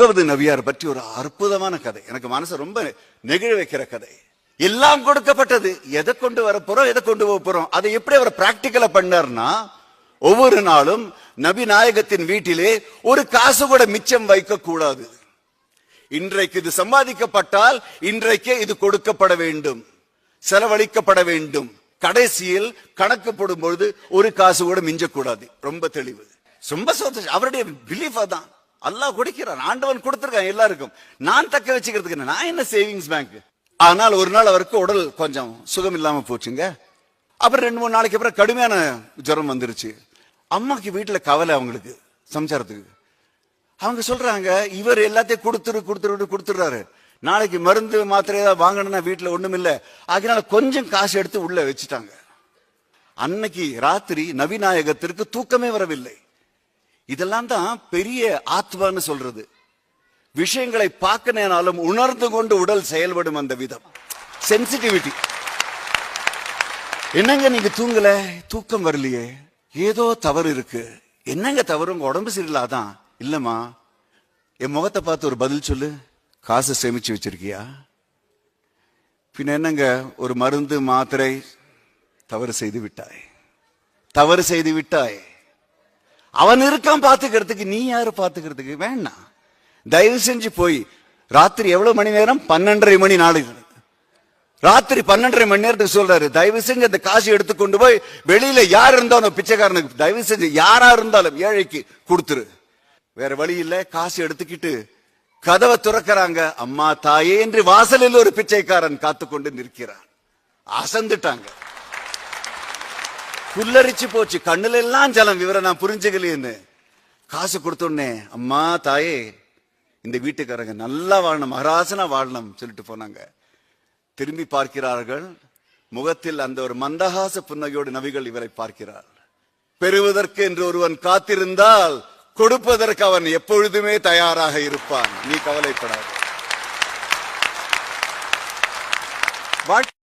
முகமது நபியார் பற்றி ஒரு அற்புதமான கதை, எனக்கு மனசை ரொம்ப நெகிழ வைக்கிற கதை. எல்லாம் கொடுக்கப்பட்டது, எதை கொண்டு வர போறோம், எதை கொண்டு போக போறோம், அதை எப்படி அவர் பிராக்டிக்கலா பண்ணார்னா, ஒவ்வொரு நாளும் நபி நாயகத்தின் வீட்டிலே ஒரு காசு கூட மிச்சம் வைக்க கூடாது. இன்றைக்கு இது சம்பாதிக்கப்பட்டால் இன்றைக்கே இது கொடுக்கப்பட வேண்டும், செலவழிக்கப்பட வேண்டும். கடைசியில் கணக்கு போடும் பொழுது ஒரு காசு கூட மிஞ்சக்கூடாது. ரொம்ப தெளிவு, ரொம்ப சந்தோஷம். அவருடைய பிலீஃப் தான். அல்லாஹ் கொடுக்கிறான், ஆண்டவன் கொடுத்திருக்கான் எல்லாருக்கும். நான் தக்க வச்சுக்கிறதுக்கு நான் என்ன சேவிங்ஸ் பேங்க். ஆனால் ஒரு நாள் அவருக்கு உடல் கொஞ்சம் சுகம் இல்லாம போச்சுங்க. அப்புறம் 2-3 நாளைக்கு அப்புறம் கடுமையான ஜுரம் வந்துருச்சு. அம்மாக்கு வீட்டுல கவலை, அவங்களுக்கு சம்சாரத்துக்கு. அவங்க சொல்றாங்க, இவர் எல்லாத்தையும் கொடுத்துடுறாரு, நாளைக்கு மருந்து மாத்திரை ஏதாவது வாங்கணும்னா வீட்டுல ஒண்ணும் இல்ல, அதனால கொஞ்சம் காசு எடுத்து உள்ள வச்சுட்டாங்க. அன்னைக்கு ராத்திரி நபிநாயகத்திற்கு தூக்கமே வரவில்லை. இதெல்லாம் தான் பெரிய ஆத்மான்னு சொல்றது. விஷயங்களை பார்க்கனாலும் உணர்ந்து கொண்டு உடல் செயல்படும் அந்த விதம், சென்சிட்டிவிட்டி. என்னங்க நீங்க தூங்கல, தூக்கம் வரலையே, ஏதோ தவறு இருக்கு. என்னங்க தவறு, உங்க உடம்பு சரியில்லாதான். இல்லம்மா, என் முகத்தை பார்த்து ஒரு பதில் சொல்லு. காசு சேமிச்சு வச்சிருக்கியா? பின்ன என்னங்க, ஒரு மருந்து மாத்திரை தவறு செய்து விட்டாய். அவன் இருக்கான் பாத்துக்கிறதுக்கு, நீ யாரு பாத்துக்கிறதுக்கு? வேண்டாம், தயவு செஞ்சு போய் ராத்திரி எவ்வளவு மணி நேரம், 12:30 மணி நாளைக்கு ராத்திரி 12:30 மணி நேரத்துக்கு சொல்றாரு, தயவு செஞ்சு அந்த காசு எடுத்துக்கொண்டு போய் வெளியில யார் இருந்தாலும் பிச்சைக்காரனுக்கு, தயவு செஞ்சு யாரா இருந்தாலும் ஏழைக்கு கொடுத்துரு. வேற வழி இல்ல. காசு எடுத்துக்கிட்டு கதவை துறக்கிறாங்க. அம்மா தாயே என்று வாசலில் ஒரு பிச்சைக்காரன் காத்துக்கொண்டு நிற்கிறான். அசந்துட்டாங்க, புல்லரிச்சு போச்சு, கண்ணுல எல்லாம் ஜலம். விவரம் நான் புரிஞ்சுக்கலையேன்னு காசு கொடுத்தோடனே, அம்மா தாயே, இந்த வீட்டுக்காரங்க நல்லா வாழணும், மகராசனா வாழணும் சொல்லிட்டு போனாங்க. திரும்பி பார்க்கிறார்கள், முகத்தில் அந்த ஒரு மந்தகாச புன்னகையோடு நபிகள் இவரை பார்க்கிறார். பெறுவதற்கு என்று ஒருவன் காத்திருந்தால் கொடுப்பதற்கு அவன் எப்பொழுதுமே தயாராக இருப்பான், நீ கவலைப்படாத.